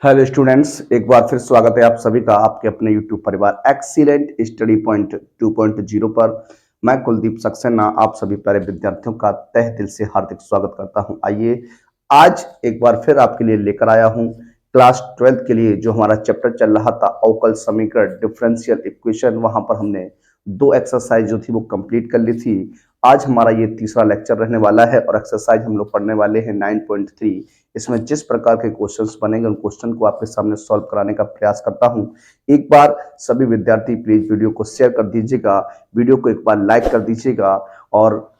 Hello students, एक बार फिर स्वागत है आप सभी का आपके अपने यूट्यूब परिवार एक्सीलेंट स्टडी पॉइंट 2.0 पर। मैं कुलदीप सक्सेना आप सभी प्यारे विद्यार्थियों का तहे दिल से हार्दिक स्वागत करता हूं। आइए आज एक बार फिर आपके लिए लेकर आया हूं क्लास 12 के लिए जो हमारा चैप्टर चल रहा था अवकल समीकरण डिफरेंशियल इक्वेशन। वहां पर हमने दो एक्सरसाइज जो थी वो कंप्लीट कर ली थी। आज हमारा ये तीसरा लेक्चर रहने वाला है और एक्सरसाइज हम लोग पढ़ने वाले हैं 9.3। इसमें जिस प्रकार के क्वेश्चंस बनेंगे उन क्वेश्चन को आपके सामने सॉल्व कराने का प्रयास करता हूं। एक बार सभी विद्यार्थी प्लीज वीडियो को शेयर कर दीजिएगा, वीडियो को एक बार लाइक कर दीजिएगा और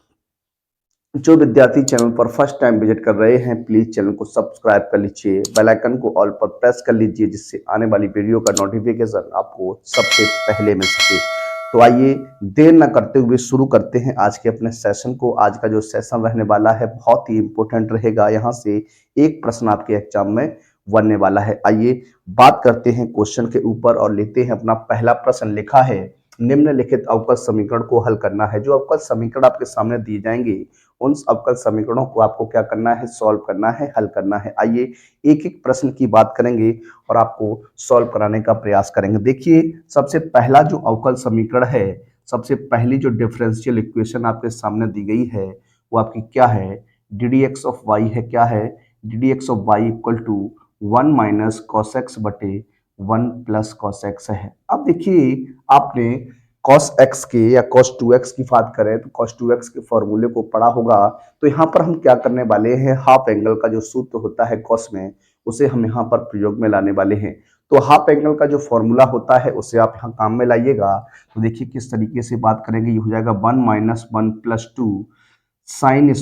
जो विद्यार्थी चैनल पर फर्स्ट टाइम विजिट कर रहे हैं प्लीज चैनल को सब्सक्राइब कर लीजिए, बेल आइकन को ऑल पर प्रेस कर लीजिए जिससे आने वाली वीडियो का नोटिफिकेशन आपको सबसे पहले मिल सके। तो आइए देर न करते हुए शुरू करते हैं आज के अपने सेशन को। आज का जो सेशन रहने वाला है बहुत ही इंपॉर्टेंट रहेगा, यहाँ से एक प्रश्न आपके एग्जाम में बनने वाला है। आइए बात करते हैं क्वेश्चन के ऊपर और लेते हैं अपना पहला प्रश्न। लिखा है निम्नलिखित अवकल समीकरण को हल करना है। जो अवकल समीकरण आपके सामने दिए जाएंगे उन अवकल समीकरणों को आपको क्या करना है, सॉल्व करना है, हल करना है। आइए एक एक प्रश्न की बात करेंगे और आपको सॉल्व कराने का प्रयास करेंगे। देखिए सबसे पहला जो अवकल समीकरण है, सबसे पहली जो डिफरेंशियल इक्वेशन आपके सामने दी गई है वो आपकी क्या है, D D x of Y है। क्या है, D D x of Y equal to 1 minus cos X बटे 1 प्लस कॉस एक्स है। अब देखिए आपने cos x के या cos 2x की बात करें तो cos 2x के फॉर्मूले को पढ़ा होगा। तो यहाँ पर हम क्या करने वाले हैं, हाफ एंगल का जो सूत्र होता है cos में उसे हम यहाँ पर प्रयोग में लाने वाले हैं। तो हाफ एंगल का जो फॉर्मूला होता है उसे आप यहाँ काम में लाइएगा। तो देखिए किस तरीके से बात करेंगे, ये हो जाएगा 1 minus 1 plus 2 sine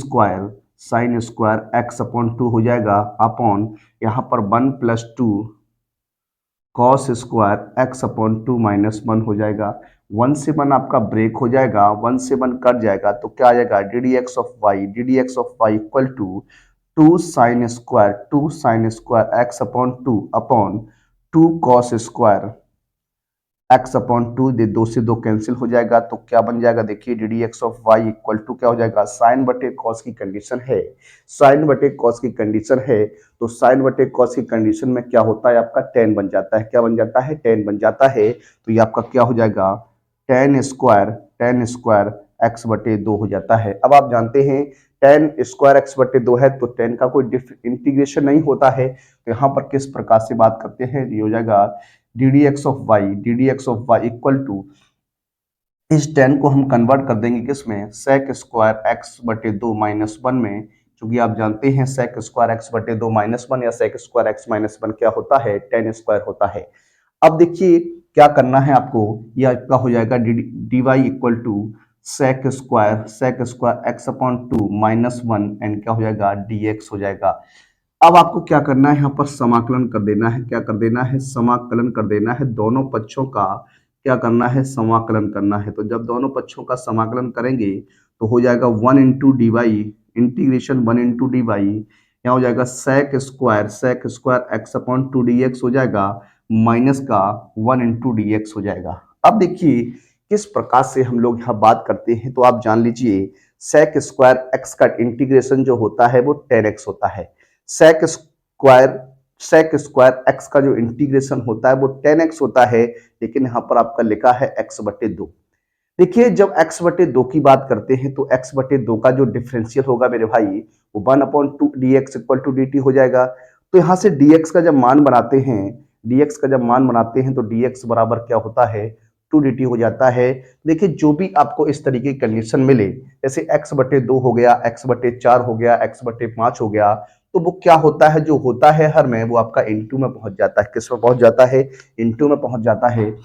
square x upon 2 हो जाएगा अपॉन यहाँ पर 1 plus 2 cos square x upon 2 minus 1 हो जाएगा। 1 से 1 आपका ब्रेक हो जाएगा, 1 से 1 कट जाएगा तो क्या आ जाएगा, D D x of Y equal to 2 sine square x upon 2 upon 2 cos square x upon 2, दे 2 से 2 कैंसिल हो जाएगा तो क्या बन जाएगा, देखिए D D x of Y equal to क्या हो जाएगा, साइन बटे कॉस की कंडीशन है, साइन बटे कॉस की कंडीशन है। तो साइन बटे कॉस की कंडीशन में क्या होता है आपका टेन बन जाता है। क्या बन जाता है, टेन बन जाता है। तो ये आपका क्या हो जाएगा, टेन स्क्वायर एक्स बटे 2 हो जाता है। अब आप जानते हैं टेन स्क्वायर एक्स बटे 2 है तो टेन का कोई इंटीग्रेशन नहीं होता है। तो यहाँ पर किस प्रकार से बात करते हैं, ये हो जाएगा D D x of Y equal to, इस टेन को हम कन्वर्ट कर देंगे किसमें, सेक स्क्वायर एक्स बटे 2 माइनस 1 में। क्योंकि आप जानते हैं सेक स्क्वायर एक्स बटे 2 माइनस 1 या सेक स्क्वायर एक्स माइनस 1 क्या होता है, टेन स्क्वायर होता है। अब देखिए क्या करना है आपको, यह आपका हो जाएगा d y equal to sec square x upon 2 minus 1 and क्या हो जाएगा, डी एक्स हो जाएगा। अब आपको क्या करना है, यहाँ पर समाकलन कर देना है। क्या कर देना है, समाकलन कर देना है। दोनों पक्षों का क्या करना है, समाकलन करना है। तो जब दोनों पक्षों का समाकलन करेंगे तो हो जाएगा 1 into d y, integration 1 into d y, यहाँ हो जाएगा sec square x upon 2 d x हो जाएगा माइनस का 1 इंटू डी एक्स हो जाएगा। अब देखिए किस प्रकार से हम लोग यहाँ बात करते हैं, तो आप जान लीजिए सेक स्क्वायर एक्स का इंटीग्रेशन जो होता है वो 10x होता है। सेक स्क्वायर एक्स का जो इंटीग्रेशन होता है वो 10x होता है, लेकिन यहाँ पर आपका लिखा है x बटे 2। देखिए जब x बटे 2 की बात करते हैं तो x बटे 2 का जो डिफरेंशियल होगा मेरे भाई वो 1 upon 2 d x equal to d t हो जाएगा। तो यहाँ से dx का जब मान बनाते हैं, तो dx बराबर क्या होता है, 2 dt हो जाता है। देखिए जो भी आपको इस तरीके की कंडीशन मिले, जैसे x बटे 2 हो गया, x बटे 4 हो गया, x बटे 5 हो गया, तो वो क्या होता है, जो होता है हर में वो आपका इनटू में पहुंच जाता है। किस में पहुंच जाता है, इनटू में पहुंच जाता है।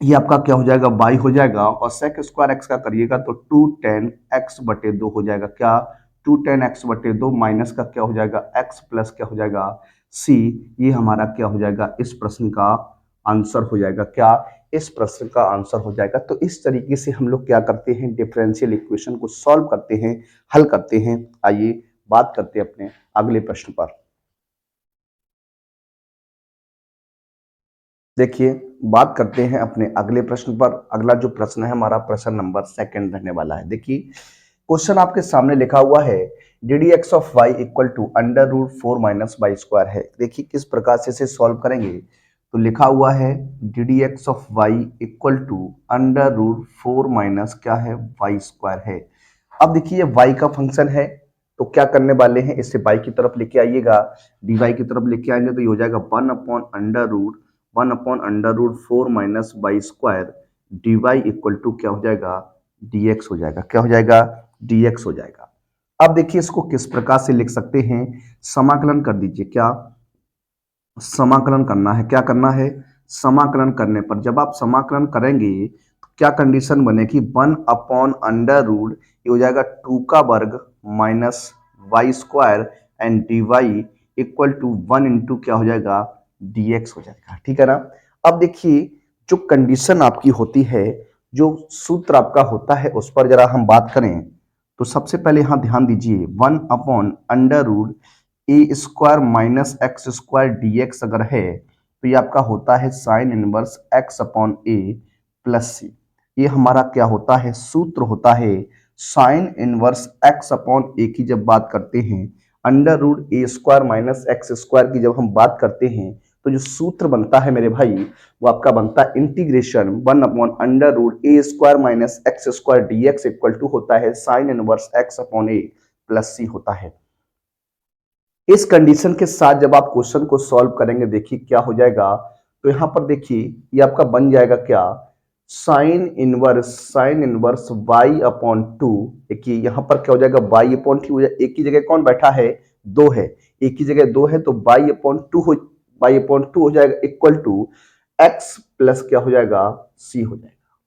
ये आपका क्या हो जाएगा, y हो जाएगा। और सेक स्क्वायर एक्स का करिएगा तो 2 टेन एक्स बटे 2 हो जाएगा। क्या, 2 टेन एक्स बटे 2 माइनस का क्या हो जाएगा, x प्लस क्या हो जाएगा c। ये हमारा क्या हो जाएगा, इस प्रश्न का आंसर हो जाएगा। क्या, इस प्रश्न का आंसर हो जाएगा। तो इस तरीके से हम लोग क्या करते हैं, डिफरेंशियल इक्वेशन को सॉल्व करते हैं, हल करते हैं। आइए बात करते हैं अपने अगले प्रश्न पर। देखिए बात करते हैं अपने अगले प्रश्न पर। अगला जो प्रश्न है हमारा प्रश्न नंबर 2 रहने वाला है। देखिए क्वेश्चन आपके सामने लिखा हुआ है, D D x of Y equal to under root 4 minus y square है। देखिए किस प्रकार से इसे सॉल्व करेंगे। तो लिखा हुआ है D D x of Y equal to under root 4 minus क्या है वाई स्क्वायर है। अब देखिए वाई का फंक्शन है तो क्या करने वाले हैं, इसे वाई की तरफ लेके आइएगा, डी वाई की तरफ लेके आएंगे तो ये हो जाएगा 1/√1/√4 minus y square d y equal to क्या हो जाएगा डी एक्स हो जाएगा। क्या हो जाएगा डी एक्स हो जाएगा। अब देखिए इसको किस प्रकार से लिख सकते हैं, समाकलन कर दीजिए। क्या समाकलन करना है, क्या करना है, समाकलन करने पर जब आप समाकलन करेंगे तो क्या कंडीशन बनेगी, 1/√, ये हो जाएगा 2 का वर्ग minus y square and d y equal to 1 into क्या हो जाएगा डी एक्स हो जाएगा। ठीक है ना। अब देखिए जो कंडीशन आपकी होती है, जो सूत्र आपका होता है उस पर जरा हम बात करें तो सबसे पहले यहां ध्यान दीजिए 1/√, ए square minus x square D X अगर है तो ये आपका होता है साइन इनवर्स एक्स अपॉन ए प्लस सी। ये हमारा क्या होता है, सूत्र होता है sine inverse x upon A की जब बात करते हैं, under root A square minus x square की जब हम बात करते हैं तो जो सूत्र बनता है मेरे भाई वो आपका बनता है integration 1/√, A square minus x square D x equal to होता है साइन इनवर्स एक्स अपॉन ए प्लस सी होता है। इस कंडीशन के साथ जब आप क्वेश्चन को सॉल्व करेंगे देखिए क्या हो जाएगा। तो यहां पर देखिए ये आपका बन जाएगा क्या, साइन इनवर्स y अपॉन 2। देखिए यहां पर क्या हो जाएगा y अपॉन 2 हो जाएगा, एक की जगह कौन बैठा है 2 है, एक की जगह 2 है तो y अपॉन 2 हो जाएगा इक्वल टू x प्लस क्या हो जाएगा c हो जाएगा,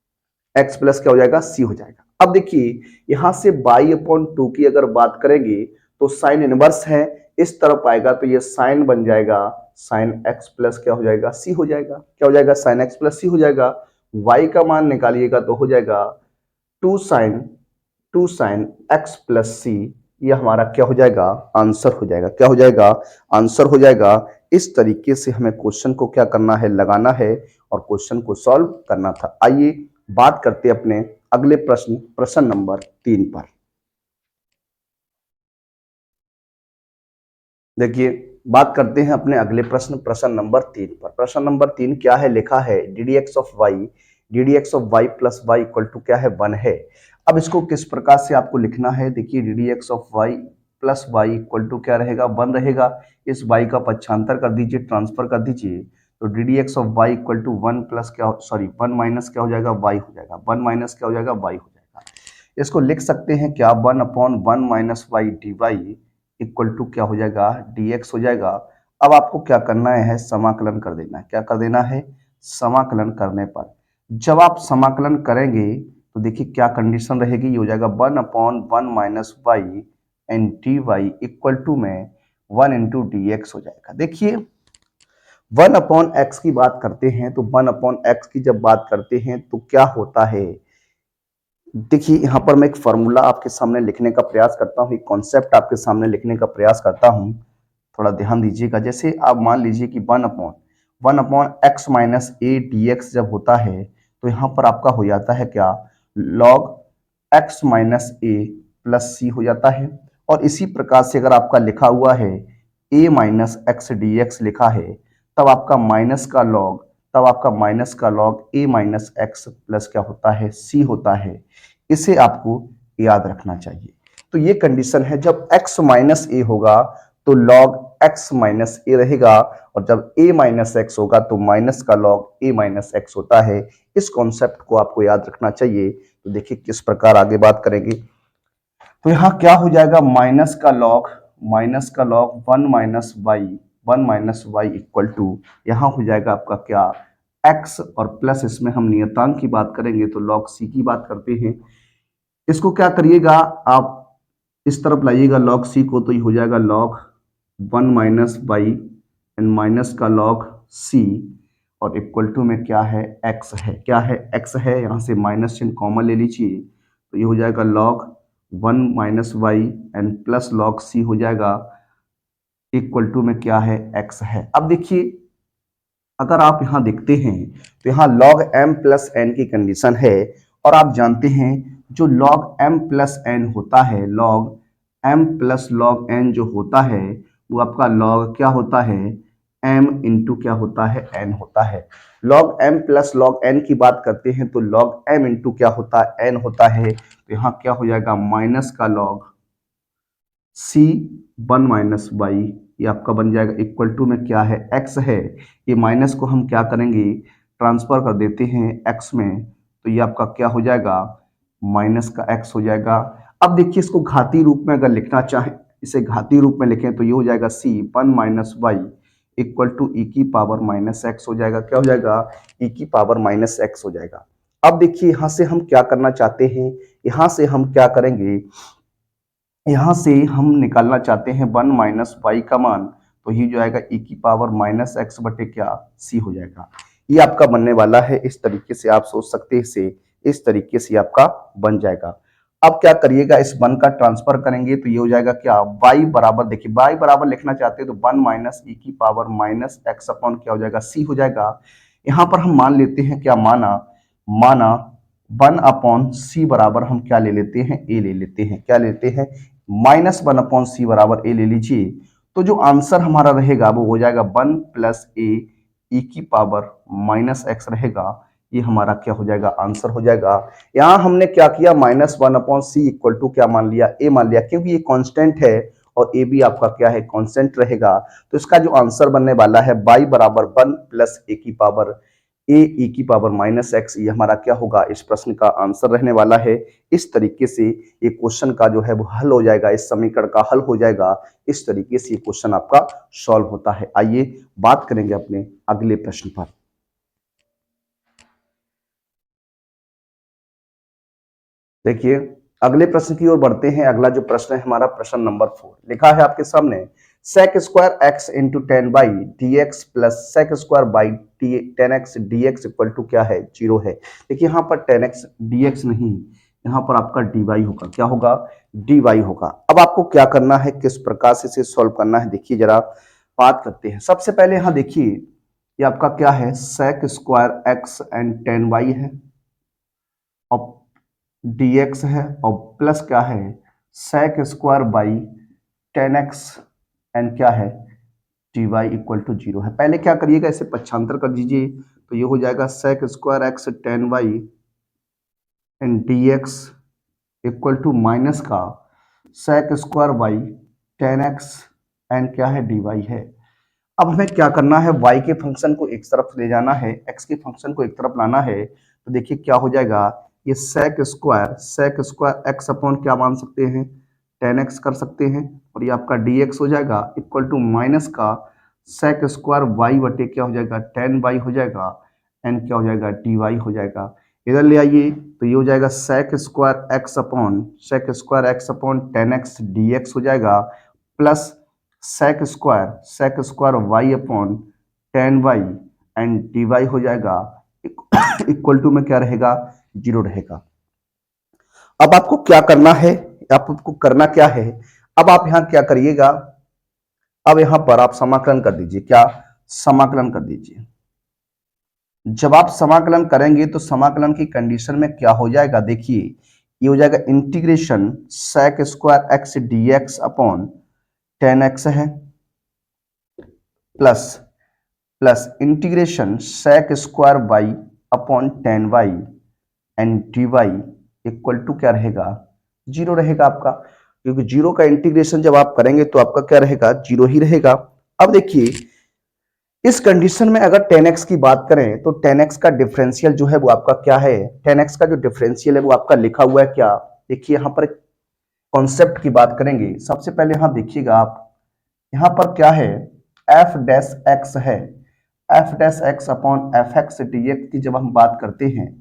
x प्लस क्या हो जाएगा c हो जाएगा। अब देखिए यहां से y अपॉन 2 की अगर बात करेंगे तो साइन इनवर्स है, इस तरफ आएगा तो ये साइन बन जाएगा साइन x प्लस क्या हो जाएगा c हो जाएगा। क्या हो जाएगा साइन x प्लस c हो जाएगा। y का मान निकालिएगा तो हो जाएगा 2 साइन x प्लस c। ये हमारा क्या हो जाएगा आंसर हो जाएगा। क्या हो जाएगा आंसर हो जाएगा। इस तरीके से हमें क्वेश्चन को क्या करना है, लगाना है और क्वेश्चन को सॉल्व करना था। आइए बात करते हैं अपने अगले प्रश्न नंबर 3 पर। देखिए बात करते हैं अपने अगले प्रश्न नंबर 3 पर। प्रश्न नंबर 3 क्या है, लिखा है D D x of y plus y equal to क्या है 1 है। अब इसको किस प्रकार से आपको लिखना है, देखिए D D x of y plus y equal to क्या रहेगा 1 रहेगा। इस वाई का पक्षांतर कर दीजिए, ट्रांसफर कर दीजिए तो d D x of Y equal to 1 plus क्या 1 माइनस क्या हो जाएगा वाई हो जाएगा, 1 माइनस क्या हो जाएगा वाई हो जाएगा। इसको लिख सकते हैं क्या 1/1 minus y d y equal to क्या हो जाएगा dx हो जाएगा। अब आपको क्या करना है, समाकलन कर देना है। क्या कर देना है, समाकलन करने पर जब आप समाकलन करेंगे तो देखिए क्या कंडीशन रहेगी, ये हो जाएगा 1/1 minus y and d y equal to में 1 इंटू डी एक्स हो जाएगा। देखिए 1/x की बात करते हैं तो 1/x की जब बात करते हैं तो क्या होता है, देखिए यहां पर मैं एक फॉर्मूला आपके सामने लिखने का प्रयास करता हूं, एक कॉन्सेप्ट आपके सामने लिखने का प्रयास करता हूं, थोड़ा ध्यान दीजिएगा। जैसे आप मान लीजिए कि 1/x minus A D x जब होता है तो यहां पर आपका हो जाता है क्या log x माइनस ए प्लस सी हो जाता है। और इसी प्रकार से अगर आपका लिखा हुआ है a minus x d x लिखा है तब आपका माइनस का log a minus x plus क्या होता है c होता है। इसे आपको याद रखना चाहिए। तो ये कंडीशन है, जब x माइनस ए होगा तो log x माइनस ए रहेगा और जब a माइनस एक्स होगा तो माइनस का log a माइनस एक्स होता है। इस कॉन्सेप्ट को आपको याद रखना चाहिए। तो देखिए किस प्रकार आगे बात करेंगे। तो यहाँ क्या हो जाएगा माइनस का log 1 minus y equal to यहाँ हो जाएगा आपका क्या x और प्लस इसमें हम नियतांक की बात करेंगे तो log c की बात करते हैं। इसको क्या करिएगा आप इस तरफ लाइएगा log c को तो ये हो जाएगा log 1 minus y and minus का log c और इक्वल टू में क्या है x है। क्या है x है, यहाँ से माइनस चिन्ह कॉमन ले लीजिए तो ये हो जाएगा log 1 minus y and plus log c हो जाएगा इक्वल टू में क्या है x है। अब देखिए अगर आप यहां देखते हैं तो यहां log m प्लस n की कंडीशन है और आप जानते हैं जो log m प्लस n होता है log m plus log n जो होता है वो आपका लॉग क्या होता है, m इंटू क्या होता है, n होता है। Log m plus log n की बात करते हैं तो लॉग m इंटू क्या होता है, n होता है। तो यहाँ क्या हो जाएगा, माइनस का लॉग c 1 - ये आपका बन जाएगा इक्वल टू में क्या है, x है। ये माइनस को हम क्या करेंगे, ट्रांसफर कर देते हैं x में, तो ये आपका क्या हो जाएगा, माइनस का x हो जाएगा। अब देखिए इसको घातीय रूप में अगर लिखना चाहें, इसे घातीय रूप में लिखें तो ये हो जाएगा c 1 - y equal to e की पावर माइनस x हो जाएगा। क्या हो जाएगा, e की पावर माइनस x हो जाएगा। अब देखिए यहाँ से हम क्या करना चाहते हैं, यहाँ से हम क्या करेंगे, यहाँ से हम निकालना चाहते हैं 1 - y का मान, तो ये जो आएगा e की पावर माइनस x बटे क्या, c हो जाएगा। ये आपका बनने वाला है, इस तरीके से आप सोच सकते हैं इसे, इस तरीके से आपका बन जाएगा। अब क्या करिएगा, इस 1 का ट्रांसफर करेंगे तो ये हो जाएगा क्या, y बराबर, देखिए y बराबर लिखना चाहते हैं तो 1 - e की पावर माइनस x अपॉन क्या हो जाएगा, c हो जाएगा। यहाँ पर हम मान लेते हैं क्या, माना माना 1/c बराबर हम क्या ले लेते हैं, a ले लेते हैं। क्या लेते हैं, -1/c बराबर a ले लीजिए। तो जो आंसर हमारा रहेगा वो हो जाएगा 1 + a e की पावर माइनस x रहेगा। ये हमारा क्या हो जाएगा, आंसर हो जाएगा। यहाँ हमने क्या किया, -1/c इक्वल टू क्या मान लिया, a मान लिया, क्योंकि ये कांस्टेंट है और a भी आपका क्या है, कांस्टेंट रहेगा। तो इसका जो आंसर बनने वाला है y बराबर 1 + a की पावर a e की पावर माइनस x, ये हमारा क्या होगा, इस प्रश्न का आंसर रहने वाला है। इस तरीके से ये क्वेश्चन का जो है वो हल हो जाएगा, इस समीकरण का हल हो जाएगा। इस तरीके से ये क्वेश्चन आपका सॉल्व होता है। आइए बात करेंगे अपने अगले प्रश्न पर। देखिए अगले प्रश्न की ओर बढ़ते हैं। अगला जो प्रश्न है हमारा प्रश्न नंबर 4, लिखा है आपके सामने, sec square x into 10y dx plus sec square by 10x dx equal to क्या है, 0 है। देखिए यहाँ पर 10x dx नहीं, यहाँ पर आपका dy होगा। क्या होगा, dy होगा। अब आपको क्या करना है, किस प्रकार से इसे सॉल्व करना है, देखिए जरा बात करते हैं। सबसे पहले यहाँ देखिए ये आपका क्या है, sec square x and 10y है और dx है और प्लस क्या है, sec square by 10x and क्या है, dy इक्वल टू 0 है। पहले क्या करिएगा, इसे पक्षांतर कर दीजिए तो ये हो जाएगा sec square x 10y and dx equal to minus का sec square by 10x and क्या है, dy है। अब हमें क्या करना है, y के फंक्शन को एक तरफ ले जाना है, x के फंक्शन को एक तरफ लाना है। तो देखिए क्या हो जाएगा, ये sec स्क्वायर x अपॉन क्या मान सकते हैं, 10x कर सकते हैं, और ये आपका dx हो जाएगा इक्वल टू माइनस का sec स्क्वायर y बटे क्या हो जाएगा, 10y हो जाएगा एंड क्या हो जाएगा, dy हो जाएगा। इधर ले आइए तो ये हो जाएगा sec square x upon 10x dx हो जाएगा plus sec square y upon 10y and dy हो जाएगा इक्वल टू में क्या रहेगा, 0 रहेगा। अब आपको क्या करना है, आपको करना क्या है, अब आप यहां क्या करिएगा, अब यहां पर आप समाकलन कर दीजिए। क्या, समाकलन कर दीजिए। जब आप समाकलन करेंगे तो समाकलन की कंडीशन में क्या हो जाएगा, देखिए ये हो जाएगा integration sec square x dx upon 10x है plus integration sec square y upon 10y and dy equal to क्या रहेगा, 0 रहेगा आपका, क्योंकि 0 का इंटीग्रेशन जब आप करेंगे तो आपका क्या रहेगा, 0 ही रहेगा। अब देखिए इस कंडीशन में अगर 10x की बात करें तो 10x का डिफरेंशियल जो है वो आपका क्या है, 10x का जो डिफरेंशियल है वो आपका लिखा हुआ है क्या, देखिए यहाँ पर कॉन्सेप्ट की बात करेंगे। सबसे पहले यहाँ देखिएगा आप, यहाँ पर क्या है, एफ डैश एक्स है, F dash x upon F x d x की जब हम बात करते हैं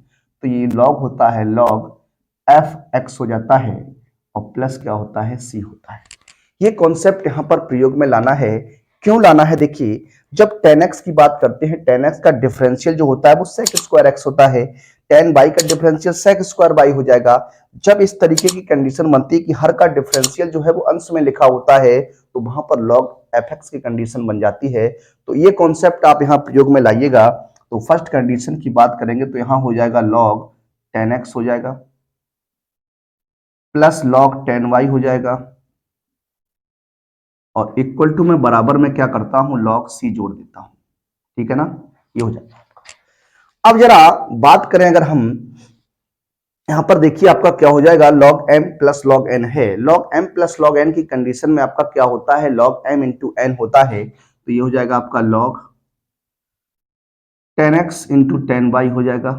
तो ये लॉग होता है, लॉग एफ एक्स हो जाता है और प्लस क्या होता है, सी होता है। ये कॉन्सेप्ट यहाँ पर प्रयोग में लाना है। क्यों लाना है, देखिए जब 10x की बात करते हैं 10x का डिफरेंशियल जो होता है वो sec स्क्वायर x होता है, 10y का डिफरेंशियल sec स्क्वायर y हो जाएगा। जब इस तरीके की कंडीशन बनती है कि हर का डिफरेंशियल जो है वो अंश में लिखा होता है तो वहां पर log fx की कंडीशन बन जाती है। तो ये कॉन्सेप्ट आप यहाँ प्रयोग में लाइएगा। तो फर्स्ट कंडीशन की बात करेंगे तो यहाँ हो जाएगा log 10x हो जाएगा प्लस log 10y हो जाएगा और इक्वल टू में बराबर में क्या करता हूं, log c जोड़ देता हूं, ठीक है ना, ये हो जाएगा। अब जरा बात करें अगर हम यहां पर देखिए आपका क्या हो जाएगा, log m plus log n है। log m plus log n की कंडीशन में आपका क्या होता है, log m इंटू n होता है, तो ये हो जाएगा आपका log 10x इंटू 10y हो जाएगा,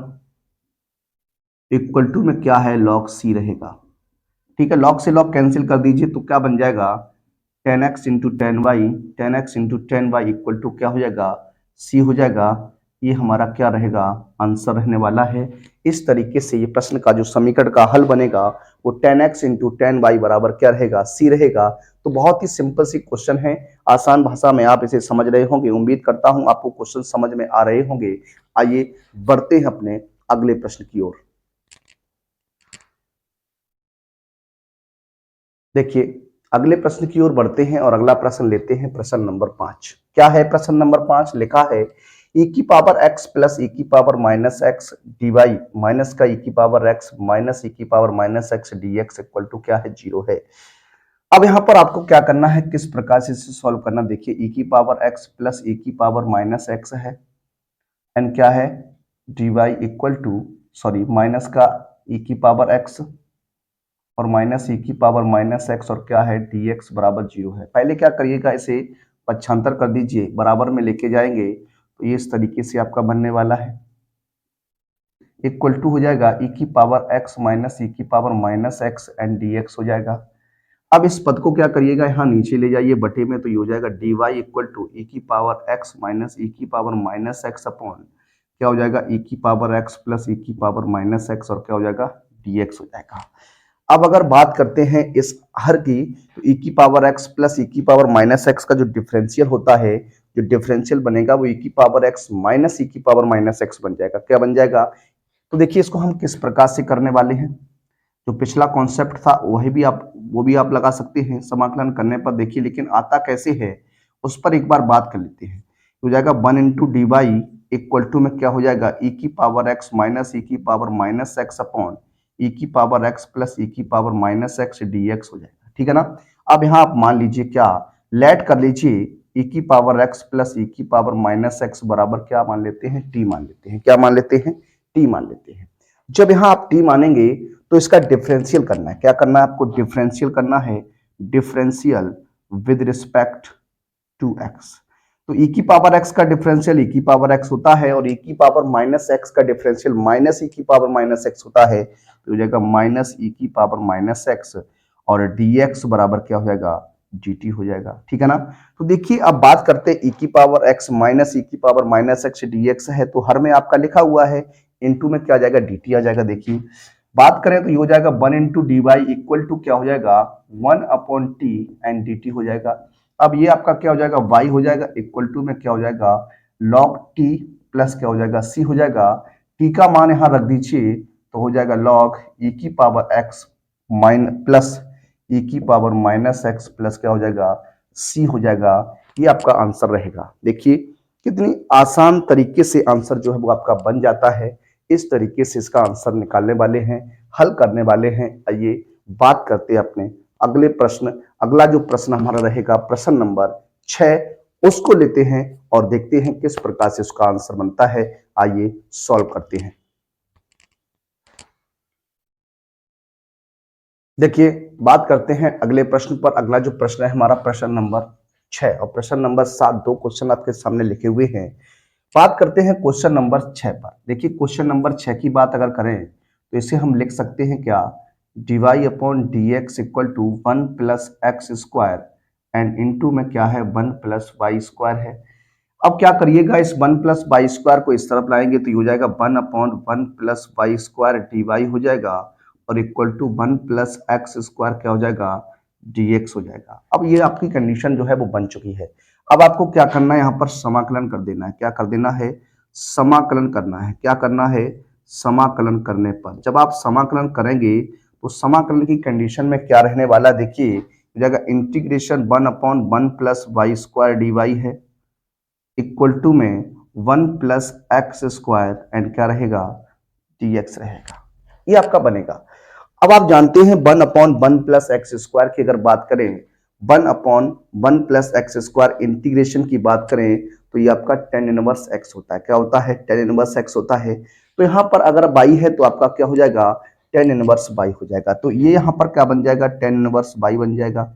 इक्वल टू में क्या है, log c रहेगा, ठीक है। log से log कैंसिल कर दीजिए तो क्या बन जाएगा, 10x into 10y, 10x into 10y equal to क्या हो जाएगा, c हो जाएगा। ये हमारा क्या रहेगा, आंसर रहने वाला है। इस तरीके से ये प्रश्न का जो समीकरण का हल बनेगा वो 10x इंटू 10y बराबर क्या रहेगा, c रहेगा। तो बहुत ही सिंपल सी क्वेश्चन है, आसान भाषा में आप इसे समझ रहे होंगे। उम्मीद करता हूं आपको क्वेश्चन समझ में आ रहे होंगे। आइए बढ़ते हैं अपने अगले प्रश्न की ओर। देखिए अगले प्रश्न की ओर बढ़ते हैं और अगला प्रश्न लेते हैं, प्रश्न नंबर 5। क्या है प्रश्न नंबर 5, लिखा है e की पावर x प्लस e की power minus x d y minus का e की पावर x माइनस e की power minus x d x equal to क्या है, 0 है। अब यहाँ पर आपको क्या करना है, किस प्रकार से इसे सॉल्व करना, देखिए e की पावर x प्लस e की पावर माइनस एक्स है, एंड क्या है, d y equal to, sorry minus का e की पावर x और माइनस e की पावर माइनस एक्स और क्या है, dx बराबर 0 है। पहले क्या करिएगा, इसे पक्षांतर कर दीजिए, बराबर में लेके जाएंगे तो ये इस तरीके से आपका बनने वाला है, इक्वल टू हो जाएगा e की पावर x माइनस e की power minus x and dx हो जाएगा। अब इस पद को क्या करिएगा, यहाँ नीचे ले जाइए बटे में, तो ये हो जाएगा dy इक्वल टू e की पावर x माइनस e की पावर माइनस एक्स अपॉन क्या हो जाएगा, e की पावर x प्लस e की पावर माइनस एक्स और क्या हो जाएगा, dx हो जाएगा। अब अगर बात करते हैं इस हर की, तो e की पावर x प्लस e की पावर माइनस एक्स का जो डिफरेंशियल होता है, जो डिफरेंशियल बनेगा वो e की पावर x माइनस e की पावर माइनस एक्स बन जाएगा। क्या बन जाएगा, तो देखिए इसको हम किस प्रकार से करने वाले हैं, जो पिछला कॉन्सेप्ट था वही भी आप वो भी आप लगा सकते हैं समाकलन करने पर। देखिए लेकिन आता कैसे है उस पर एक बार बात कर लेते हैं। हो जाएगा 1 into d y equal to में क्या हो जाएगा, e की पावर x माइनस e की power minus x upon e की पावर x प्लस e की पावर माइनस एक्स dx हो जाएगा, ठीक है ना। अब यहाँ आप मान लीजिए, क्या लेट कर लीजिए, e की पावर x प्लस e की पावर माइनस एक्स बराबर क्या मान लेते हैं, t मान लेते हैं। क्या मान लेते हैं, t मान लेते हैं। जब यहाँ आप t मानेंगे तो इसका डिफरेंशियल करना है। क्या करना है आपको, डिफरेंशियल करना है, differential with respect to x। तो e की पावर x का डिफरेंशियल e की पावर x होता है और e की पावर माइनस x का डिफरेंशियल माइनस e की पावर माइनस x होता है। तो हो जाएगा माइनस e की पावर माइनस x और dx बराबर क्या हो जाएगा, dt हो जाएगा, ठीक है ना। तो देखिए अब बात करते हैं e की पावर x माइनस e की पावर माइनस एक्स dx है, तो हर में आपका लिखा हुआ है, इनटू में क्या आ जाएगा, dt आ जाएगा। देखिए बात करें तो ये हो जाएगा 1 into d y equal to क्या हो जाएगा, 1 अपॉन टी एंड dt हो जाएगा। अब ये आपका क्या हो जाएगा, y हो जाएगा, इक्वल टू में क्या हो जाएगा, log t प्लस क्या हो जाएगा, c हो जाएगा। t का मान यहां रख दीजिए तो हो जाएगा log e की पावर x प्लस e की पावर माइनस एक्स प्लस क्या हो जाएगा, c हो जाएगा। ये आपका आंसर रहेगा। देखिए कितनी आसान तरीके से आंसर जो है वो आपका बन जाता है। इस तरीके से इसका आंसर निकालने वाले हैं, हल करने वाले हैं। आइए बात करते हैं अपने अगले प्रश्न। अगला जो प्रश्न हमारा रहेगा प्रश्न नंबर 6, उसको लेते हैं और देखते हैं किस प्रकार से उसका आंसर बनता है। आइए सॉल्व करते हैं। देखिए बात करते हैं अगले प्रश्न पर। अगला जो प्रश्न है हमारा प्रश्न नंबर 6 और प्रश्न नंबर 7, दो क्वेश्चन आपके सामने लिखे हुए हैं। बात करते हैं क्वेश्चन नंबर 6 पर। देखिए क्वेश्चन नंबर 6 की बात अगर करें तो इसे हम लिख सकते हैं क्या, dy upon d x equal to 1 plus x square and into में क्या है, 1 प्लस वाई स्क्वायर है। अब क्या करिएगा, इस 1 प्लस वाई स्क्वायर को इस तरफ लाएंगे तो ये हो जाएगा 1 upon 1 plus y square d हो जाएगा और equal to 1 plus x square क्या हो जाएगा, dx हो जाएगा। अब ये आपकी कंडीशन जो है वो बन चुकी है। अब आपको क्या करना है, यहाँ पर समाकलन कर देना है। क्या कर देना है, समाकलन करना है। क्या करना है, समाकलन करने पर जब आप समाकलन करेंगे तो समाकलन की कंडीशन में क्या रहने वाला, देखिए जगह integration 1 upon 1 plus y square d है इक्वल टू में 1 प्लस एक्स स्क्वायर एंड क्या रहेगा, dx रहेगा। ये आपका बनेगा। अब आप जानते हैं 1 अपॉन 1 प्लस एक्स स्क्वायर की अगर बात करें 1/1 + x² इंटीग्रेशन की बात करें तो ये आपका tan इनवर्स x होता है। क्या होता है? tan इनवर्स x होता है। तो यहाँ पर अगर y है तो आपका क्या हो जाएगा? tan इनवर्स y हो जाएगा। तो ये यहाँ पर क्या बन जाएगा? tan इनवर्स y बन जाएगा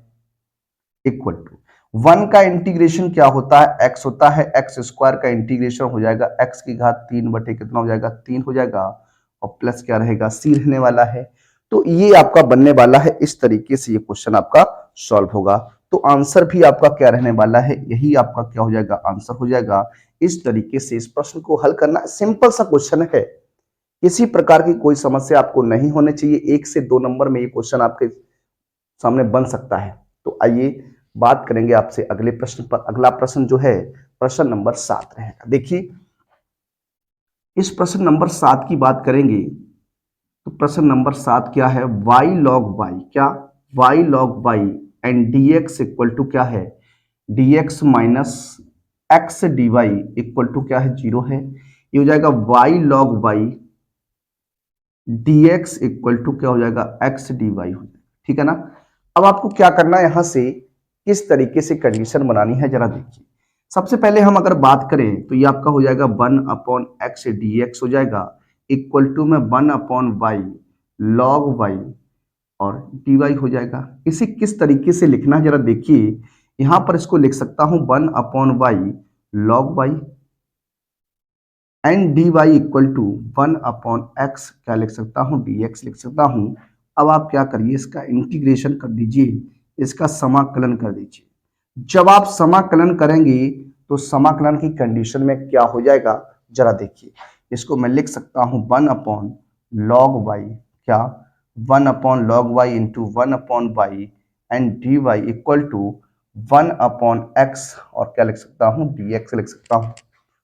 इक्वल टू 1 का इंटीग्रेशन क्या होता है? x होता है। x² का इंटीग्रेशन हो जाएगा x की घात 3 बटे कितना हो जाएगा? 3 हो जाएगा और प्लस क्या रहेगा? c रहने वाला है। तो ये आपका बनने वाला है, इस तरीके से ये क्वेश्चन आपका सॉल्व होगा। तो आंसर भी आपका क्या रहने वाला है? यही आपका क्या हो जाएगा? आंसर हो जाएगा। इस तरीके से इस प्रश्न को हल करना सिंपल सा क्वेश्चन है। किसी प्रकार की कोई समस्या आपको नहीं होनी चाहिए। 1 से 2 नंबर में ये क्वेश्चन आपके सामने बन सकता है। तो आइए बात करेंगे आपसे अगले प्रश्न पर। अगला प्रश्न जो है प्रश्न नंबर 7 रहेगा। देखिए इस प्रश्न नंबर 7 की बात करेंगे तो प्रश्न नंबर 7 क्या है? y log y, क्या y log y and dx equal to क्या है? dx minus x d y equal to क्या है? 0 है। ये हो जाएगा y log y dx equal to क्या हो जाएगा? x dy हो जाएगा। ठीक है ना? अब आपको क्या करना है, यहां से किस तरीके से कंडीशन बनानी है जरा देखिए। सबसे पहले हम अगर बात करें तो ये आपका हो जाएगा 1/x dx हो जाएगा इक्वल टू में 1/y log y और dy हो जाएगा। इसे किस तरीके से लिखना है जरा देखिए। यहां पर इसको लिख सकता हूं 1/y log y and dy equal to 1/x क्या लिख सकता हूं? dx लिख सकता हूं। अब आप क्या करिए, इसका इंटीग्रेशन कर दीजिए, इसका समाकलन कर दीजिए। जब आप समाकलन करेंगे तो समाकलन की कंडीशन में क्या हो जाएगा जरा देखिए। इसको मैं लिख सकता हूं 1/log y, क्या 1/log y into 1/y and dy equal to 1/x और क्या लिख सकता हूं? dx लिख सकता हूं।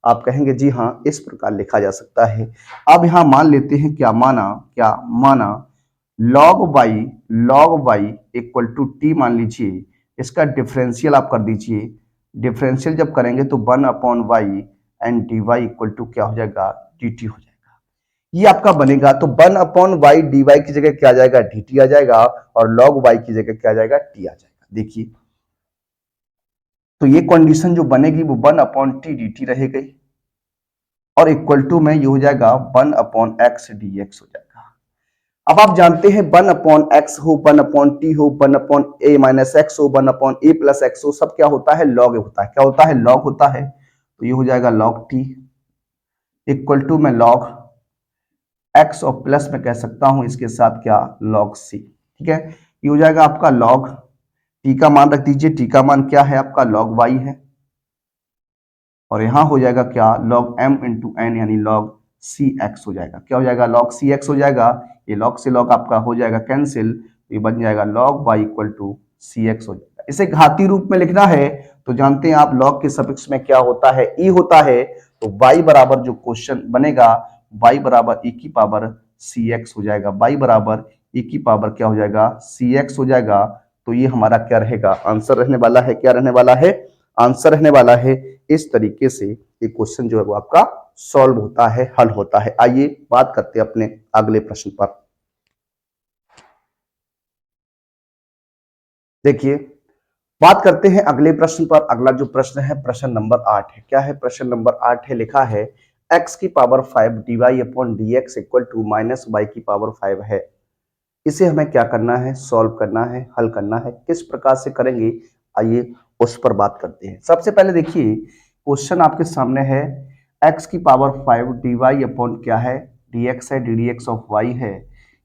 आप कहेंगे जी हाँ इस प्रकार लिखा जा सकता है। अब यहां मान लेते हैं, क्या माना log y equal to t मान लीजिए। इसका डिफरेंशियल आप कर दीजिए। डिफरेंशियल जब करेंगे तो 1/y and d y equal to क्या हो जाएगा? dt हो जाएगा। ये आपका बनेगा। तो 1/y dy की जगह क्या आ जाएगा? dt आ जाएगा और log y की जगह क्या आ जाएगा? t आ जाएगा। देखिए तो ये कंडीशन जो बनेगी वो 1/t dt रहेगी और इक्वल टू में ये हो जाएगा 1/x dx हो जाएगा। अब आप जानते हैं 1/x हो, 1/t हो, 1/a-x हो, 1/a+x हो, सब क्या होता है? log होता है। क्या होता है? log होता है। तो ये हो जाएगा log t इक्वल टू में log x और प्लस में कह सकता हूं इसके साथ क्या? log c। ठीक है, ये हो जाएगा आपका log t का मान रख दीजिए। t का मान क्या है आपका? log y है और यहां हो जाएगा क्या? log m इंटू एन यानी log cx हो जाएगा। क्या हो जाएगा? log cx हो जाएगा। ये log से log आपका हो जाएगा कैंसिल, तो ये बन जाएगा log y equal to cx हो जाएगा। इसे घातीय रूप में लिखना है तो जानते हैं आप log के सफिक्स में क्या होता है? e होता है। तो y बराबर जो क्वेश्चन बनेगा y बराबर e की पावर cx हो जाएगा। y बराबर e की पावर क्या हो जाएगा? cx हो जाएगा। तो ये हमारा क्या रहेगा? आंसर रहने वाला है। क्या रहने वाला है? आंसर रहने वाला है। इस तरीके से ये क्वेश्चन जो है वो आपका सॉल्व होता है, हल होता है। आइए बात करते हैं अपने अगले प्रश्न पर। देखिए बात करते हैं अगले प्रश्न पर। अगला जो प्रश्न है प्रश्न नंबर 8 है। क्या है? प्रश्न नंबर 8 है, लिखा है x की power 5 dy upon dx equal to minus y की पावर 5 है। इसे हमें क्या करना है? सॉल्व करना है, हल करना है। किस प्रकार से करेंगे आइए उस पर बात करते हैं। सबसे पहले देखिए क्वेश्चन आपके सामने है x की पावर 5 dy अपॉन क्या है? dx है, ddx ऑफ y है।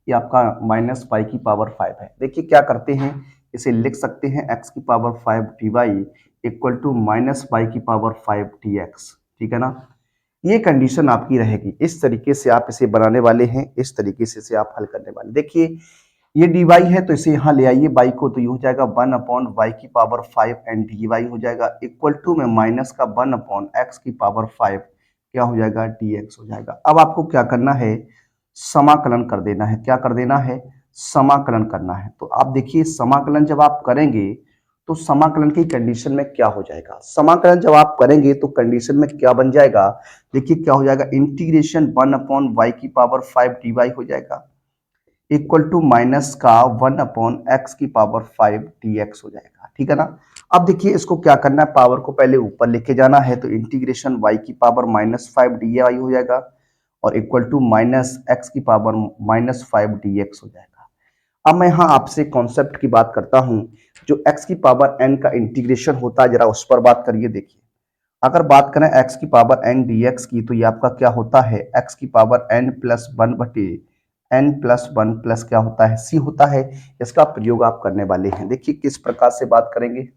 ये आपका माइनस y की पावर 5 है। देखिए क्या करते हैं, इसे लिख सकते हैं x की power 5 dy equal to minus y की पावर 5 dx। ठीक है ना? ये कंडीशन आपकी रहेगी। इस तरीके से आप इसे बनाने वाले हैं, इस तरीके से इसे आप हल करने वाले। देखिए ये dy है तो इसे यहाँ ले आइए y को, तो ये हो जाएगा 1/y की पावर 5 एंड dy हो जाएगा इक्वल टू में माइनस का 1/x की पावर 5 क्या हो जाएगा? dx हो जाएगा। अब आपको क्या करना है? समाकलन कर देना है। क्या कर देना है? समाकलन करना है। तो आप देखिए समाकलन जब आप करेंगे तो समाकलन की कंडीशन में क्या हो जाएगा? समाकलन जब आप करेंगे तो कंडीशन में क्या बन जाएगा? देखिए क्या हो जाएगा? इंटीग्रेशन 1/y की पावर 5 dy हो जाएगा इक्वल टू माइनस का 1/x⁵ dx हो जाएगा, ठीक है ना। अब देखिए इसको क्या करना है, पावर को पहले ऊपर लेके जाना है, तो इंटीग्रेशन y⁵ dy हो जाएगा और इक्वल टू -x⁵ dx हो जाएगा। अब मैं यहाँ आपसे कॉन्सेप्ट की बात करता हूँ, जो x⁵n का इंटीग्रेशन होता है, जरा उस पर बात करिए। देखिए अगर बात करें x⁵n dx की, तो ये आपका क्या होता है, x⁵n+1/n+1 प्लस क्या होता है, c होता है। इसका प्रयोग आप करने वाले हैं। देखिए किस प्रकार से बात करेंगे,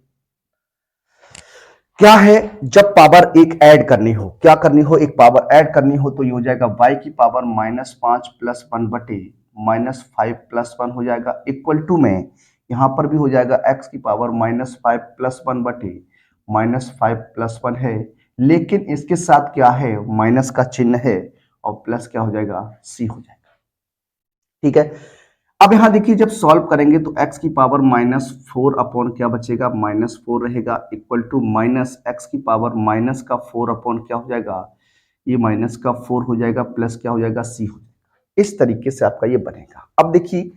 क्या है, जब पावर एक ऐड करनी हो, क्या करनी हो, एक पावर ऐड करनी हो, तो ये हो जाएगा y⁵ -5 + 1/-5 + 1 हो जाएगा, इक्वल टू में यहां पर भी हो जाएगा x⁵ +1/-5 + 1 है, लेकिन इसके साथ क्या है, माइनस का चिन्ह है और प्लस क्या हो जाएगा, c हो जाएगा, ठीक है। अब यहां देखिए जब सॉल्व करेंगे तो x⁻⁻4 अपॉन क्या बचेगा, -4 रहेगा, equal to minus x⁻⁻4 upon क्या हो जाएगा, ये -4 हो जाएगा, प्लस क्या हो जाएगा, c हो जाएगा। इस तरीके से आपका ये बनेगा। अब देखिए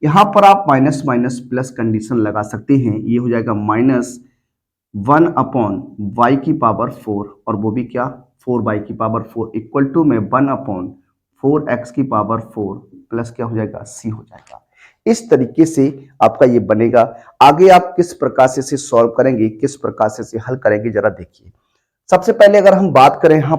यहां पर आप माइनस माइनस प्लस कंडीशन लगा सकते हैं, ये हो जाएगा -1/y⁴ और वो भी क्या, 4y⁴ इक्वल टू में 1/4x⁴ प्लस क्या हो जाएगा, c हो जाएगा। इस तरीके से आपका ये बनेगा। आगे आप किस प्रकार से इसे सॉल्व करेंगे, किस प्रकार से इसे हल करेंगे, जरा देखिए। सबसे पहले अगर हम बात करें यहाँ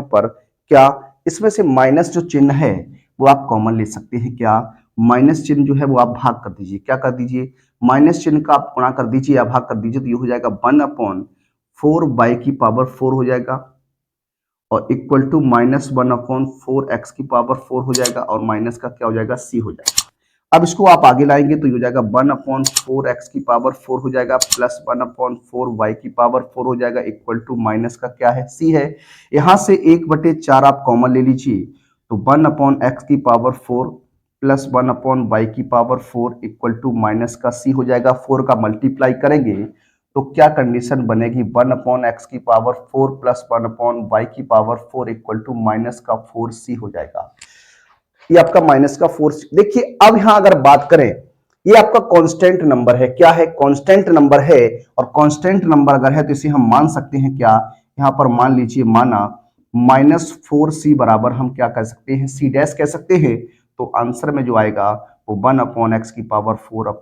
पर, क्या इसमें से माइनस जो चिन्ह है वो आप कॉमन ले सकते हैं। क्या माइनस चिन्ह जो है वो आप भाग कर दीजिए, क्या कर दीजिए, माइनस चिन्ह का आप गुणा कर दीजिए या भाग कर दीजिए, तो ये हो जाएगा 1/4y⁴ हो जाएगा और इक्वल टू -1/4x⁴ हो जाएगा और माइनस का क्या हो जाएगा, c हो जाएगा। अब इसको आप आगे लाएंगे तो ये हो जाएगा 1/4x⁴ हो जाएगा प्लस 1/4y⁴ हो जाएगा, इक्वल टू माइनस का क्या है, c है। यहां से 1/4 आप कॉमन ले लीजिए, तो 1/x⁴ plus 1/y⁴ equal to minus का c हो जाएगा। 4 का मल्टीप्लाई करेंगे तो क्या कंडीशन बनेगी, 1/x⁴ plus 1/y⁴ equal to minus का 4c हो जाएगा। ये आपका माइनस का 4। देखिए अब यहां अगर बात करें, ये आपका कांस्टेंट नंबर है, क्या है, कांस्टेंट नंबर है, और कांस्टेंट नंबर अगर है तो इसे हम मान सकते हैं, क्या, यहां पर मान लीजिए, माना -4c बराबर हम क्या कह सकते हैं, c डैश कह सकते हैं। तो आंसर में जो आएगा वो 1/x⁴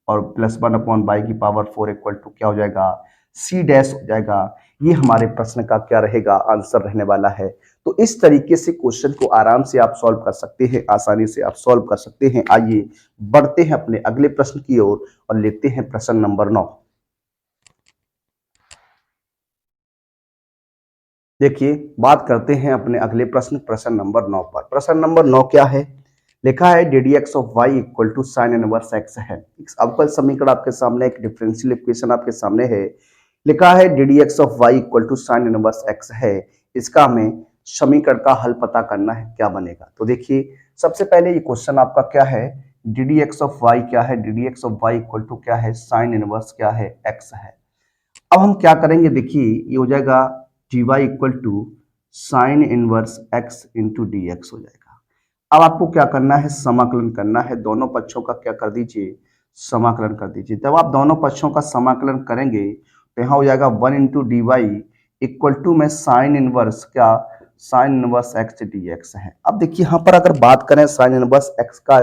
और प्लस 1/y⁴ इक्वल टू क्या हो जाएगा, c डैश हो जाएगा। ये हमारे प्रश्न का क्या रहेगा, आंसर रहने वाला है। तो इस तरीके से क्वेश्चन को आराम से आप सॉल्व कर सकते हैं, आसानी से आप सॉल्व कर सकते हैं। आइए बढ़ते हैं अपने अगले प्रश्न की ओर और लेते हैं प्रश्न नंबर 9। देखिए बात करते हैं अपने अगले प्रश्न नंबर 9 पर। प्रश्न नंबर 9 क्या है, लिखा है D D x of Y equal to sine inverse x है। अवकल समीकरण आपके सामने, एक डिफरेंशियल इक्वेशन आपके सामने है, लिखा है D D x of Y equal to sine inverse x है। इसका हमें समीकरण का हल पता करना है, क्या बनेगा। तो देखिए सबसे पहले ये क्वेश्चन आपका क्या है, D D x of y क्या है, D D x of Y equal to क्या है, साइन इनवर्स क्या है, एक्स है। अब हम क्या करेंगे, देखिए ये हो जाएगा d y equal to sine inverse x into d x हो जाएगा। अब आपको क्या करना है, समाकलन करना है, दोनों पक्षों का क्या कर दीजिए, समाकलन कर दीजिए। जब आप दोनों पक्षों का समाकलन करेंगे तो यहाँ हो जाएगा 1 into d y equal to में साइन इनवर्स क्या, sine inverse x d x है। अब देखिए यहाँ पर अगर बात करें साइन इनवर्स एक्स का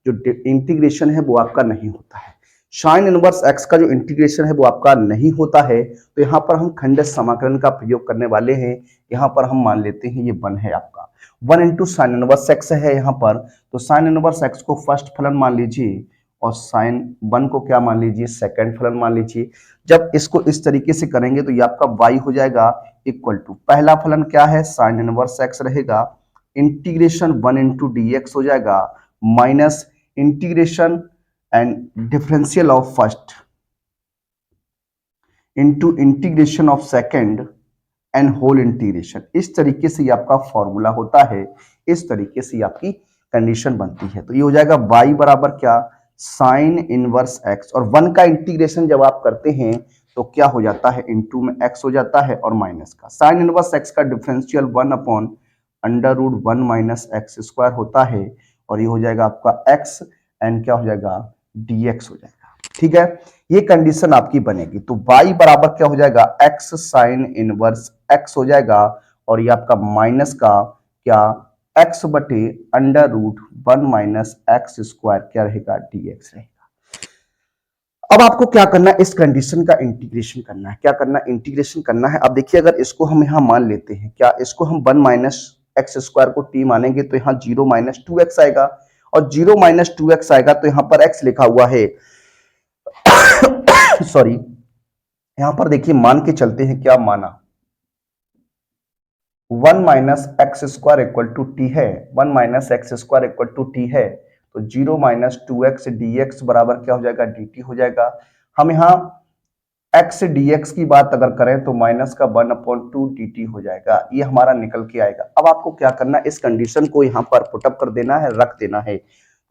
जो इंटीग्रेशन है वो आपका नहीं होता है, साइन इनवर्स एक्स का जो इंटीग्रेशन है वो आपका नहीं होता है, तो यहाँ पर हम खंडित समाकलन का प्रयोग करने वाले हैं। यहाँ पर हम मान लेते हैं ये 1 है आपका, 1 इंटू साइन इनवर्स एक्स है यहाँ पर, तो साइन इनवर्स एक्स को फर्स्ट फलन मान लीजिए और साइन 1 को क्या मान लीजिए, सेकंड फलन मान लीजिए। जब इसको इस तरीके से करेंगे तो ये आपका y हो जाएगा इक्वल टू, पहला फलन क्या है, साइन इनवर्स एक्स रहेगा, इंटीग्रेशन 1 इंटू डी एक्स हो जाएगा, minus integration and differential of first into integration of second and whole integration. इस तरीके से ये आपका फॉर्मूला होता है, इस तरीके से आपकी कंडीशन बनती है। तो ये हो जाएगा y बराबर क्या, साइन इनवर्स x, और 1 का इंटीग्रेशन जब आप करते हैं तो क्या हो जाता है, इंटू में x हो जाता है और माइनस का साइन इनवर्स x का डिफरेंशियल 1/√1 - x² होता है, और ये हो जाएगा आपका x एंड क्या हो जाएगा dx हो जाएगा। ठीक है, ये कंडीशन आपकी बनेगी। तो y बराबर क्या हो जाएगा x साइन इनवर्स x हो जाएगा और ये आपका माइनस का क्या x बटे under root 1 minus x square क्या रहेगा dx रहेगा। अब आपको क्या करना है, इस कंडीशन का इंटीग्रेशन करना है। क्या करना है, इंटीग्रेशन करना है। अब देखिए अगर इसको हम यहां मान लेते हैं, क्या इसको हम 1 माइनस एक्स स्क्वायर को t मानेंगे तो यहाँ 0 माइनस 2x आएगा और 0 माइनस 2x आएगा तो यहाँ पर x लिखा हुआ है सॉरी, यहां पर देखिए मान के चलते हैं, क्या माना 1 minus x square equal to t है, 1 minus x square equal to t है, तो 0 माइनस 2x dx बराबर क्या हो जाएगा dt हो जाएगा। हम यहाँ x dx की बात अगर करें तो माइनस का 1/2 dt हो जाएगा, ये हमारा निकल के आएगा। अब आपको क्या करना है, इस कंडीशन को यहाँ पर पुटअप कर देना है, रख देना है।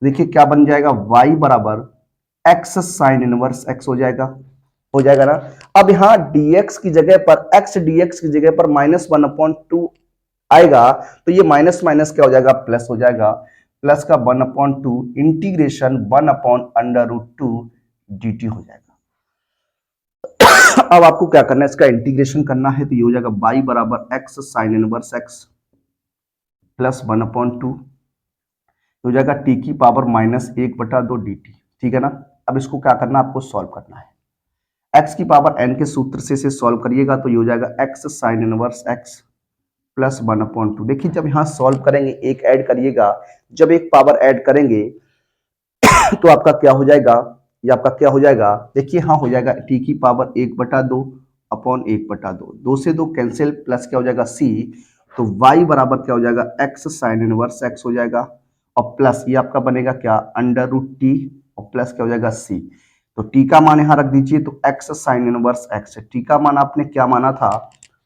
देखिए क्या बन जाएगा y बराबर x साइन इनवर्स x हो जाएगा ना। अब यहाँ dx की जगह पर x dx की जगह पर माइनस 1/2 आएगा तो ये माइनस माइनस क्या हो जाएगा प्लस हो जाएगा, प्लस का 1/2 इंटीग्रेशन 1/√2 dt हो जाएगा। अब आपको क्या करना है, इसका इंटीग्रेशन करना है तो ये हो जाएगा y बराबर x sine inverse x plus 1/2 हो जाएगा t की पावर -1/2 dt। ठीक है ना। अब इसको क्या करना है, आपको सॉल्व करना है। x की पावर n के सूत्र से इसे सॉल्व करिएगा तो ये हो जाएगा x sine inverse x plus 1/2। देखिए जब यहाँ सॉल्व करेंगे एक ऐड करिएगा, जब एक पावर ऐड करेंगे तो आपका क्या हो जाएगा, ये आपका क्या हो जाएगा, देखिए हाँ हो जाएगा t की पावर 1/2 अपॉन 1/2, 2 से 2 कैंसिल, प्लस क्या हो जाएगा c, तो y बराबर क्या हो जाएगा x साइन इनवर्स x हो जाएगा और प्लस ये आपका बनेगा क्या √t और प्लस क्या हो जाएगा c। तो t का मान यहाँ रख दीजिए, तो x sine inverse x, t का मान आपने क्या माना था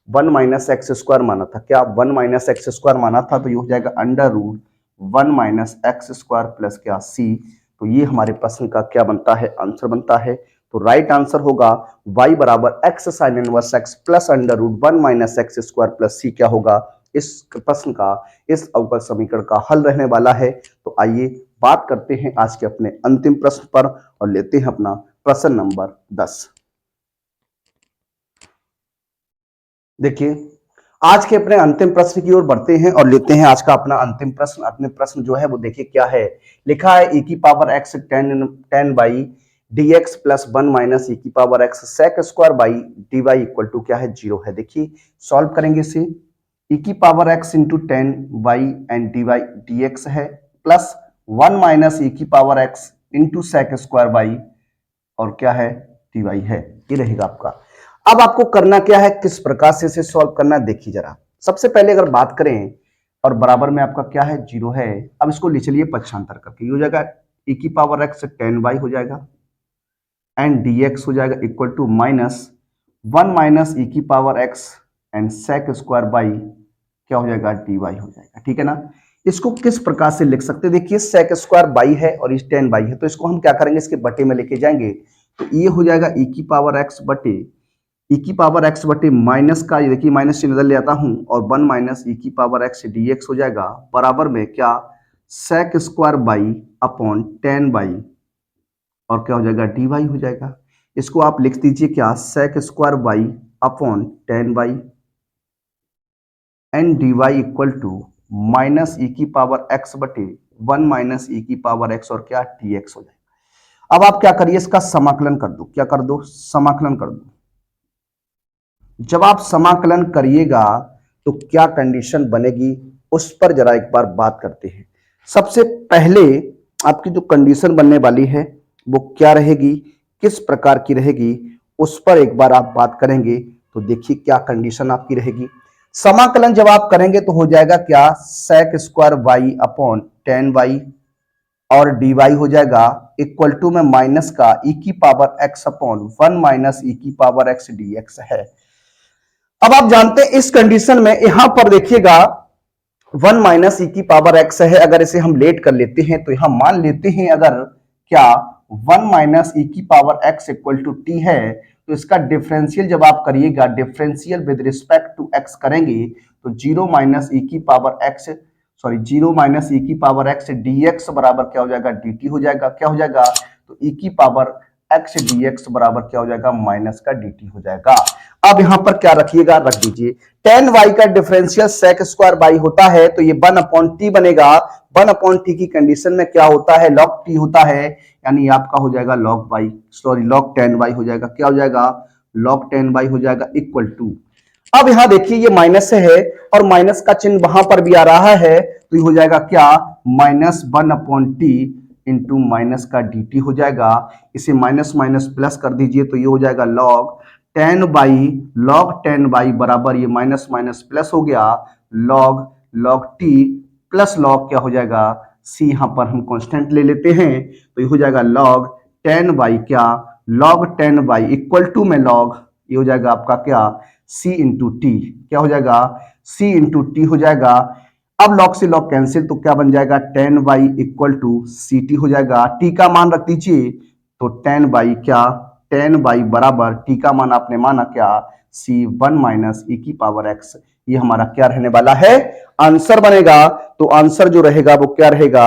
1 माइनस एक्स स्क्वायर माना था, क्या 1 माइनस एक्स स्क्वायर माना था, तो ये हो जाएगा √1 माइनस एक्स स्क्वायर प्लस क्या c। तो ये हमारे प्रश्न का क्या बनता है, आंसर बनता है। तो राइट आंसर होगा y बराबर x sine inverse x plus √1 minus x square plus c क्या होगा, इस प्रश्न का, इस अवकल समीकरण का हल रहने वाला है। तो आइए बात करते हैं आज के अपने अंतिम प्रश्न पर और लेते हैं अपना प्रश्न नंबर 10। देखिए आज के अपने अंतिम प्रश्न की ओर बढ़ते हैं और लेते हैं आज का अपना अंतिम प्रश्न। अपने प्रश्न जो है वो देखिए क्या है, लिखा है e की power x 10 by dx plus 1 minus e की power x sec square by dy equal to क्या है 0 है। देखिए सॉल्व करेंगे इसे, e की power x into 10 by and dy dx है प्लस 1 माइनस e की power x into sec square by और क्या है dy है, ये रहेगा आपका। अब आपको करना क्या है, किस प्रकार से इसे सॉल्व करना है, देखिए जरा। सबसे पहले अगर बात करें और बराबर में आपका क्या है 0 है, अब इसको ले चलिए पक्षांतर करके, ये हो जाएगा e की पावर x 10y हो जाएगा एंड dx हो जाएगा equal to minus 1 minus e की power x and sec square by क्या हो जाएगा dy हो जाएगा। ठीक है ना। इसको किस प्रकार से लिख सकते हैं, देखिए sec स्क्वायर बाई है और इस 10y है, तो इसको हम क्या करेंगे, इसके बटे में लेके जाएंगे, तो ये हो जाएगा e की पावर x बटे e की पावर x बटे माइनस का, ये देखिए माइनस चिन्ह ले आता हूं और 1 माइनस e की पावर x dx हो जाएगा बराबर में क्या sec square by upon 10 by और क्या हो जाएगा dy हो जाएगा। इसको आप लिख दीजिए क्या sec square by upon 10 by and dy equal to minus e की पावर x बटे 1 माइनस e की पावर x और क्या dx हो जाएगा। अब आप क्या करिए, इसका समाकलन कर दो, क्या कर दो, समाकलन कर दो। जब आप समाकलन करिएगा तो क्या कंडीशन बनेगी उस पर जरा एक बार बात करते हैं। सबसे पहले आपकी जो कंडीशन बनने वाली है वो क्या रहेगी, किस प्रकार की रहेगी, उस पर एक बार आप बात करेंगे तो देखिए क्या कंडीशन आपकी रहेगी। समाकलन जब आप करेंगे तो हो जाएगा क्या sec square Y upon 10y और dy हो जाएगा इक्वल टू में माइनस का e की power x upon 1 minus e की पावर x dx है। अब आप जानते हैं इस कंडीशन में यहां पर देखिएगा 1 माइनस ई की पावर x है, अगर इसे हम लेट कर लेते हैं तो यहां मान लेते हैं अगर क्या 1 माइनस ई की power x equal to t है, तो इसका डिफरेंशियल जब आप करिएगा, differential with respect to x करेंगे तो 0 माइनस ई की power x sorry 0 minus e की पावर एक्स dx बराबर क्या हो जाएगा, dt हो जाएगा। क्या हो जाएगा, तो ई की पावर एक्स dx बराबर क्या हो जाएगा, माइनस का dt हो जाएगा। अब यहां पर क्या रखिएगा, रख दीजिए tan y का डिफरेंशियल sec स्क्वायर बाई होता है, तो ये 1/t बनेगा। 1/t की कंडीशन में क्या होता है, log t होता है, यानी आपका हो जाएगा log y, sorry log tan y हो जाएगा। क्या हो जाएगा, log tan y हो जाएगा इक्वल टू, अब यहां देखिए ये माइनस से है और माइनस का चिन्ह वहां पर भी आ रहा है, तो ये हो जाएगा क्या, -1/t इंटू माइनस का dt हो जाएगा। इसे माइनस माइनस प्लस कर दीजिए, तो ये हो जाएगा log tan y बराबर, ये माइनस माइनस प्लस हो गया, log t प्लस log क्या हो जाएगा, c, यहां पर हम कांस्टेंट ले लेते हैं, तो ये हो जाएगा log tan y, क्या log tan y equal to में log, ये हो जाएगा आपका क्या, c इंटू टी, क्या हो जाएगा, c इंटू टी हो जाएगा। अब log से log कैंसिल, तो क्या बन जाएगा, tan y equal to c t हो जाएगा। t का मान रख दीजिए, तो tan y क्या, tan y बराबर t का मान आपने माना क्या, c 1 माइनस e की पावर x, ये हमारा क्या रहने वाला है, आंसर बनेगा। तो आंसर जो रहेगा वो क्या रहेगा,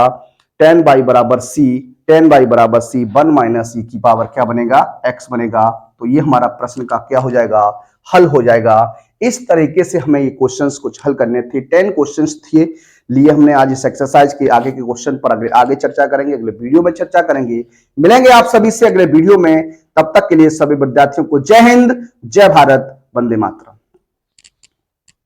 tan y बराबर c 1 माइनस e की पावर क्या बनेगा, x बनेगा। तो ये हमारा प्रश्न का क्या हो जाएगा, हल हो जाएगा। इस तरीके से हमें ये क्वेश्चंस कुछ हल करने थे, 10 क्वेश्चंस थे लिए हमने आज इस एक्सरसाइज के। आगे के क्वेश्चन पर आगे चर्चा करेंगे, अगले वीडियो में चर्चा करेंगे। मिलेंगे आप सभी से अगले वीडियो में, तब तक के लिए सभी विद्यार्थियों को जय हिंद, जय भारत, वंदे मातरम।